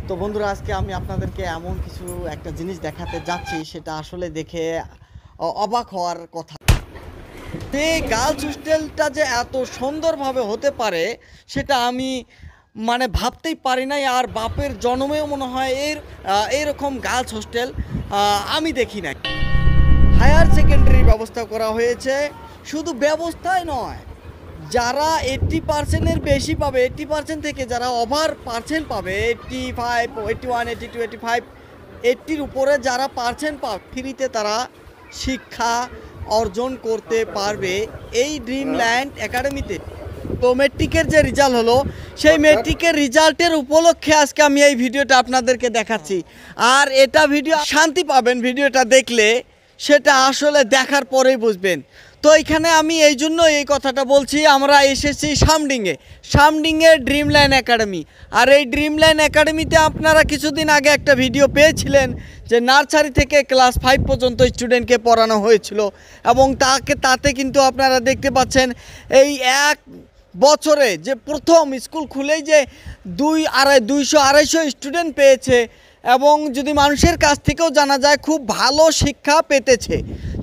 তো বন্ধুরা, আজকে আমি আপনাদেরকে এমন কিছু একটা জিনিস দেখাতে যাচ্ছি, সেটা আসলে দেখে অবাক হওয়ার কথা। এই গার্লস হোস্টেলটা যে এত সুন্দরভাবে হতে পারে সেটা আমি মানে ভাবতেই পারি নাই। আর বাপের জন্মেও মনে হয় এইরকম গার্লস হোস্টেল আমি দেখি নাই। হায়ার সেকেন্ডারি ব্যবস্থা করা হয়েছে। শুধু ব্যবস্থাই নয়, যারা 80%-এর বেশি পাবে, 80% থেকে যারা ওভার পার্সেন্ট পাবে, 85, 81, 82, 85, 80-র উপরে যারা পার্সেন্ট পাবে, ফ্রিতে তারা শিক্ষা অর্জন করতে পারবে এই ড্রিমল্যান্ড একাডেমিতে। তো মেট্রিকের যে রেজাল্ট হলো, সেই মেট্রিকের রেজাল্টের উপলক্ষে আজকে আমি এই ভিডিওটা আপনাদেরকে দেখাচ্ছি। আর এটা ভিডিও শান্তি পাবেন ভিডিওটা দেখলে, সেটা আসলে দেখার পরেই বুঝবেন। তো এখানে আমি এই জন্য এই কথাটা বলছি, আমরা এসেছি সামডিংয়ে ড্রিমল্যান্ড একাডেমি। আর এই ড্রিমল্যান্ড একাডেমিতে আপনারা কিছুদিন আগে একটা ভিডিও পেয়েছিলেন যে নার্সারি থেকে ক্লাস 5 পর্যন্ত স্টুডেন্টকে পড়ানো হয়েছিল, এবং তাতে কিন্তু আপনারা দেখতে পাচ্ছেন এই এক বছরে যে প্রথম স্কুল খুলেই যে 200-250 স্টুডেন্ট পেয়েছে, এবং যদি মানুষের কাছ থেকেও জানা যায় খুব ভালো শিক্ষা পেতেছে।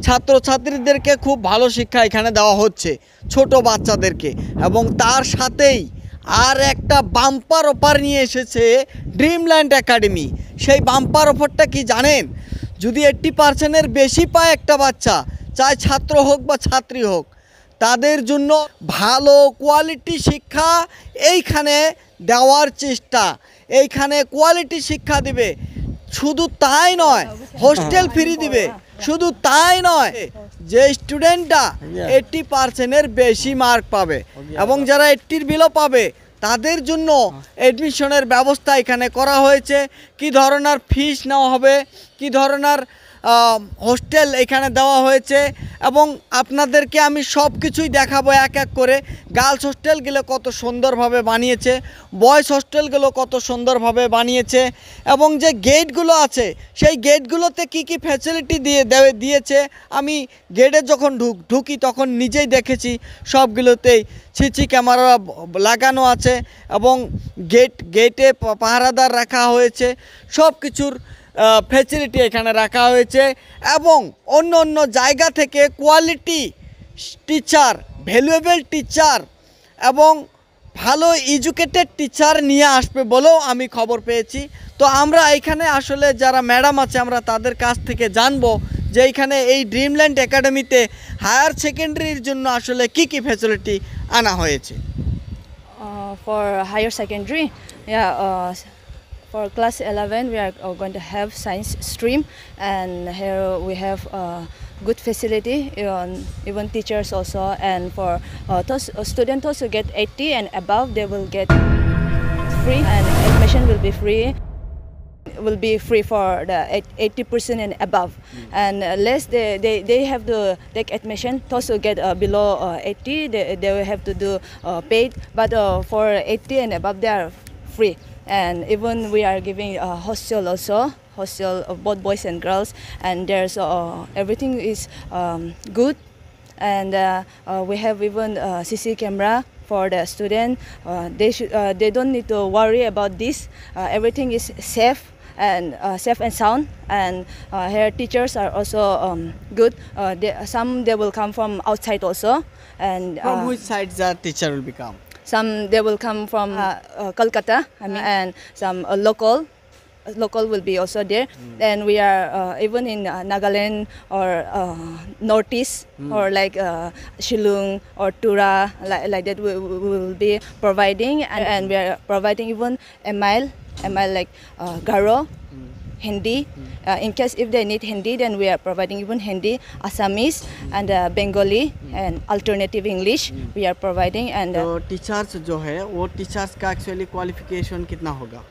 ছাত্রছাত্রীদেরকে খুব ভালো শিক্ষা এখানে দেওয়া হচ্ছে, ছোট বাচ্চাদেরকে। এবং তার সাথেই আর একটা বাম্পার অফার নিয়ে এসেছে ড্রিমল্যান্ড একাডেমি। সেই বাম্পার অফারটা কি জানেন? যদি 80%-এর বেশি পায় একটা বাচ্চা, চাই ছাত্র হোক বা ছাত্রী হোক, তাদের জন্য ভালো কোয়ালিটি শিক্ষা এইখানে দেওয়ার চেষ্টা। এইখানে কোয়ালিটি শিক্ষা দিবে। শুধু তাই নয়, হোস্টেল ফ্রি দিবে। শুধু তাই নয়, যে স্টুডেন্টটা 80%-এর বেশি মার্ক পাবে এবং যারা 80-র বিলো পাবে, তাদের জন্য অ্যাডমিশনের ব্যবস্থা এখানে করা হয়েছে। কি ধরনের ফিস নেওয়া হবে, কি ধরনের হোস্টেল এখানে দেওয়া হয়েছে, এবং আপনাদেরকে আমি সব কিছুই দেখাবো এক এক করে। গার্লস হোস্টেলগুলো কত সুন্দরভাবে বানিয়েছে, বয়েজ হোস্টেলগুলো কত সুন্দরভাবে বানিয়েছে, এবং যে গেটগুলো আছে সেই গেটগুলোতে কি কি ফ্যাসিলিটি দিয়েছে। আমি গেটে যখন ঢুকি তখন নিজেই দেখেছি, সবগুলোতেই সিসি ক্যামেরা লাগানো আছে, এবং গেটে পাহারাদার রাখা হয়েছে। সব কিছুর ফ্যাসিলিটি এখানে রাখা হয়েছে, এবং অন্য অন্য জায়গা থেকে কোয়ালিটি টিচার, ভ্যালুয়েবল টিচার এবং ভালো এডুকেটেড টিচার নিয়ে আসবে বলেও আমি খবর পেয়েছি। তো আমরা এখানে আসলে যারা ম্যাডাম আছে, আমরা তাদের কাছ থেকে জানবো যে এইখানে এই ড্রিমল্যান্ড একাডেমিতে হায়ার সেকেন্ডারির জন্য আসলে কি কি ফ্যাসিলিটি আনা হয়েছে। For higher secondary, for class 11 we are going to have science stream, and here we have good facility, even teachers also. And for those students also get 80 and above, they will get free, and admission will be free. Will be free for the 80% and above. And less they have to take admission. Those who get below 80, they will have to do paid, but for 80 and above they are free. And even we are giving hostel also, hostel of both boys and girls, and there's everything is good. And we have even CC camera for the student. They don't need to worry about this. Everything is safe and sound. And here teachers are also good. They will come from outside also. And From which side the teacher will become? Some they will come from Kolkata, and some local will be also there. And we are even in Nagaland or Northeast, or like Shillong or Tura, like that we will be providing. And we are providing even MIL like Garo, Hindi. In case if they need Hindi, then we are providing even Hindi, Assamese, and Bengali, and alternative English we are providing. And तो teachers जो है वो teachers का actually qualification कितना होगा?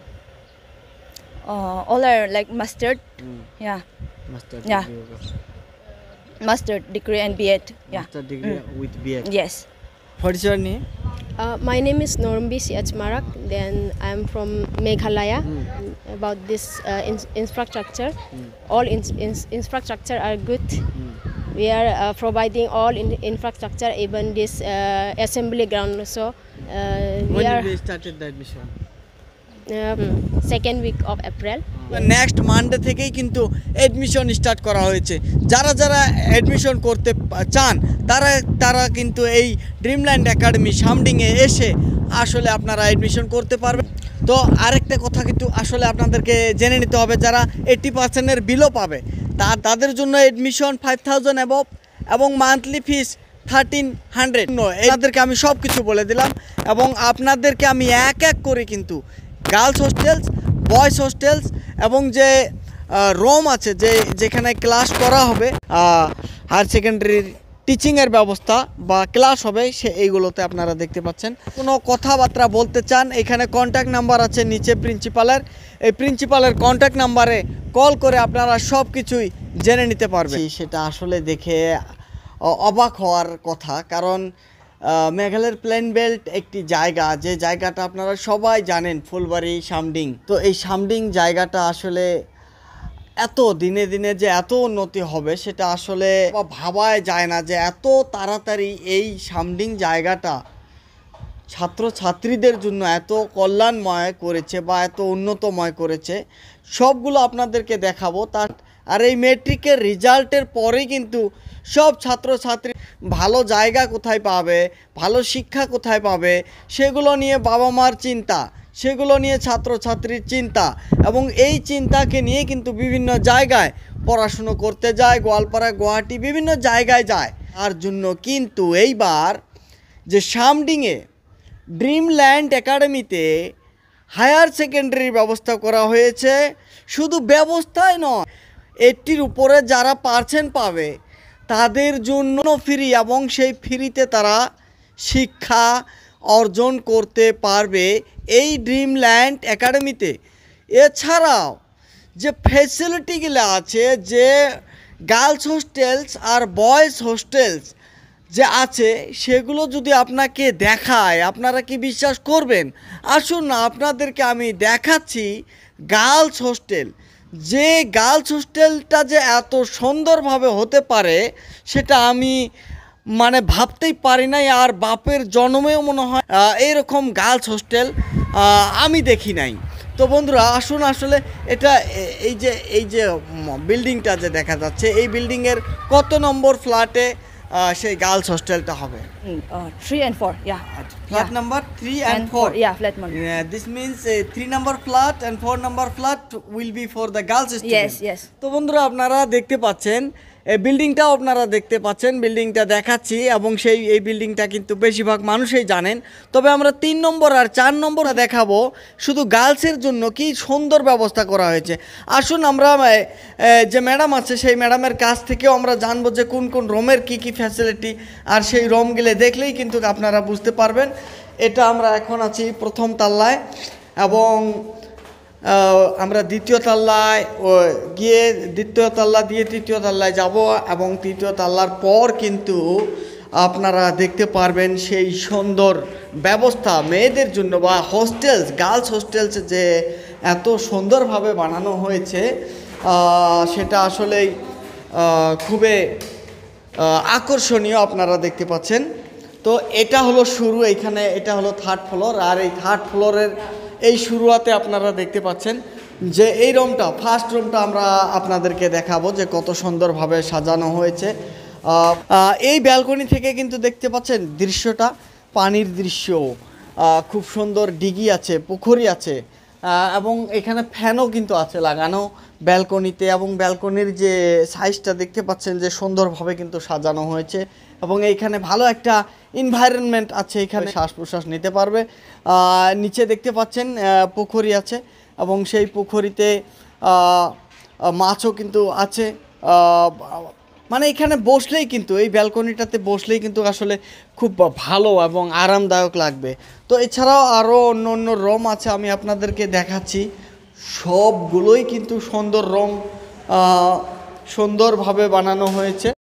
all are like mastered, master Yeah. Degree होगा। mastered degree and B.Ed. Master degree with B.Ed. Yes. What is your name? My name is Normbi Siachmarak. Then I'm from Meghalaya. About this infrastructure, all infrastructure are good. We are providing all infrastructure, even this assembly ground also. When did we started the admission? second week of April. Next Monday থেকেই কিন্তু admission start করা হয়েছে। যারা যারা admission করতে চান তারা কিন্তু এই ড্রিমল্যান্ড একাডেমি সামডিংয়ে এসে আসলে আপনারা অ্যাডমিশন করতে পারবেন। তো আরেকটা কথা কিন্তু আসলে আপনাদেরকে জেনে নিতে হবে, যারা 80%-এর বিলো পাবে তাদের জন্য অ্যাডমিশন 5000 অ্যাবভ এবং মান্থলি ফিস 1300। এনাদেরকে আমি সব কিছু বলে দিলাম এবং আপনাদেরকে আমি এক এক করে কিন্তু গার্লস হোস্টেলস, বয়েজ হোস্টেলস এবং যে রুম আছে যেখানে ক্লাস করা হবে, হায়ার সেকেন্ডারির টিচিংয়ের ব্যবস্থা বা ক্লাস হবে এইগুলোতে আপনারা দেখতে পাচ্ছেন। কোনো কথাবার্তা বলতে চান, এখানে কন্ট্যাক্ট নাম্বার আছে নিচে প্রিন্সিপালের, এই প্রিন্সিপালের কন্ট্যাক্ট নাম্বারে কল করে আপনারা সব কিছুই জেনে নিতে পারবেন। সেটা আসলে দেখে অবাক হওয়ার কথা, কারণ মেঘালয়ের প্লেন বেল্ট একটি জায়গা, যে জায়গাটা আপনারা সবাই জানেন, ফুলবাড়ি, সামডিং। তো এই সামডিং জায়গাটা আসলে এত দিনে দিনে যে এত উন্নতি হবে সেটা আসলে ভাবাই যায় না, যে এত তাড়াতাড়ি এই সামডিং জায়গাটা ছাত্রছাত্রীদের জন্য এত কল্যাণময় করেছে বা এত উন্নতময় করেছে। সবগুলো আপনাদেরকে দেখাবো। আর এই মেট্রিকের রেজাল্টের পরেই কিন্তু সব ছাত্রছাত্রী ভালো জায়গা কোথায় পাবে, ভালো শিক্ষা কোথায় পাবে, সেগুলো নিয়ে বাবা মার চিন্তা, সেগুলো নিয়ে ছাত্রছাত্রীর চিন্তা, এবং এই চিন্তাকে নিয়ে কিন্তু বিভিন্ন জায়গায় পড়াশুনো করতে যায়, গোয়ালপাড়া, গুয়াহাটি, বিভিন্ন জায়গায় যায়। তার জন্য কিন্তু এইবার যে সামডিংয়ে ড্রিমল্যান্ড একাডেমিতে হায়ার সেকেন্ডারির ব্যবস্থা করা হয়েছে, শুধু ব্যবস্থাই নয়, 80-র উপরে যারা পার্সেন্ট পাবে তাদের জন্য ফ্রি, এবং সেই ফ্রিতে তারা শিক্ষা অর্জন করতে পারবে এই ড্রিমল্যান্ড একাডেমিতে। এছাড়াও যে ফ্যাসিলিটিগুলো আছে, যে গার্লস হোস্টেলস আর বয়েজ হোস্টেলস যে আছে, সেগুলো যদি আপনাকে দেখায় আপনারা কি বিশ্বাস করবেন? আসুন না, আপনাদেরকে আমি দেখাচ্ছি গার্লস হোস্টেল। যে গার্লস হোস্টেলটা যে এত সুন্দরভাবে হতে পারে সেটা আমি ভাবতেই পারি নাই, আর বাপের জন্মেও মনে হয় এইরকম গার্লস হোস্টেল আমি দেখি নাই। তো বন্ধুরা আসুন, আসলে এটা এই যে বিল্ডিংটা যে দেখা যাচ্ছে, এই বিল্ডিংয়ের কত নম্বর ফ্ল্যাটে সেই গার্লস হোস্টেলটা হবে? 3 and 4, yeah. Flat number 3 and 4. Yeah, flat number. This means 3 number flat and 4 number flat will be for the girls students. Yes. তো বন্ধুরা আপনারা দেখতে পাচ্ছেন, এই বিল্ডিংটাও আপনারা দেখতে পাচ্ছেন, বিল্ডিংটা দেখাচ্ছি, এবং এই বিল্ডিংটা কিন্তু বেশিরভাগ মানুষই জানেন। তবে আমরা 3 নম্বর আর 4 নম্বর দেখাবো, শুধু গার্লসের জন্য কি সুন্দর ব্যবস্থা করা হয়েছে। আসুন আমরা যে ম্যাডাম আছে সেই ম্যাডামের কাছ থেকেও আমরা জানবো যে কোন কোন রুমের কি ফ্যাসিলিটি, আর সেই রুমগুলো দেখলেই কিন্তু আপনারা বুঝতে পারবেন। এটা আমরা এখন আছি প্রথম তলায়, এবং আমরা দ্বিতীয় তলায় গিয়ে দ্বিতীয় তলা দিয়ে তৃতীয় তলায় যাব, এবং তৃতীয় তলার পর কিন্তু আপনারা দেখতে পারবেন সেই সুন্দর ব্যবস্থা মেয়েদের জন্য, বা হোস্টেলস, গার্লস হোস্টেলস যে এত সুন্দরভাবে বানানো হয়েছে সেটা আসলেই খুবই আকর্ষণীয়। আপনারা দেখতে পাচ্ছেন। তো এটা হলো শুরু, এইখানে এটা হলো 3rd ফ্লোর, আর এই 3rd ফ্লোরের এই শুরুয়াতে আপনারা দেখতে পাচ্ছেন যে এই রুমটা, ফার্স্ট রুমটা আমরা আপনাদেরকে দেখাবো যে কত সুন্দরভাবে সাজানো হয়েছে। এই ব্যালকনি থেকে কিন্তু দেখতে পাচ্ছেন দৃশ্যটা, পানির দৃশ্য, খুব সুন্দর ডিগি আছে, পুকুরি আছে, এবং এখানে ফ্যানও কিন্তু আছে লাগানো ব্যালকনিতে, এবং ব্যালকনির যে সাইজটা দেখতে পাচ্ছেন যে সুন্দরভাবে কিন্তু সাজানো হয়েছে, এবং এইখানে ভালো একটা এনভায়রনমেন্ট আছে, এখানে শ্বাস প্রশ্বাস নিতে পারবে। নিচে দেখতে পাচ্ছেন পুকুরি আছে, এবং সেই পুকুরিতে মাছও কিন্তু আছে। এখানে বসলেই কিন্তু, এই ব্যালকনিটাতে বসলেই কিন্তু আসলে খুব ভালো এবং আরামদায়ক লাগবে। তো এছাড়াও আরও অন্য রুম আছে, আমি আপনাদেরকে দেখাচ্ছি। সবগুলোই কিন্তু সুন্দর রুম, সুন্দরভাবে বানানো হয়েছে।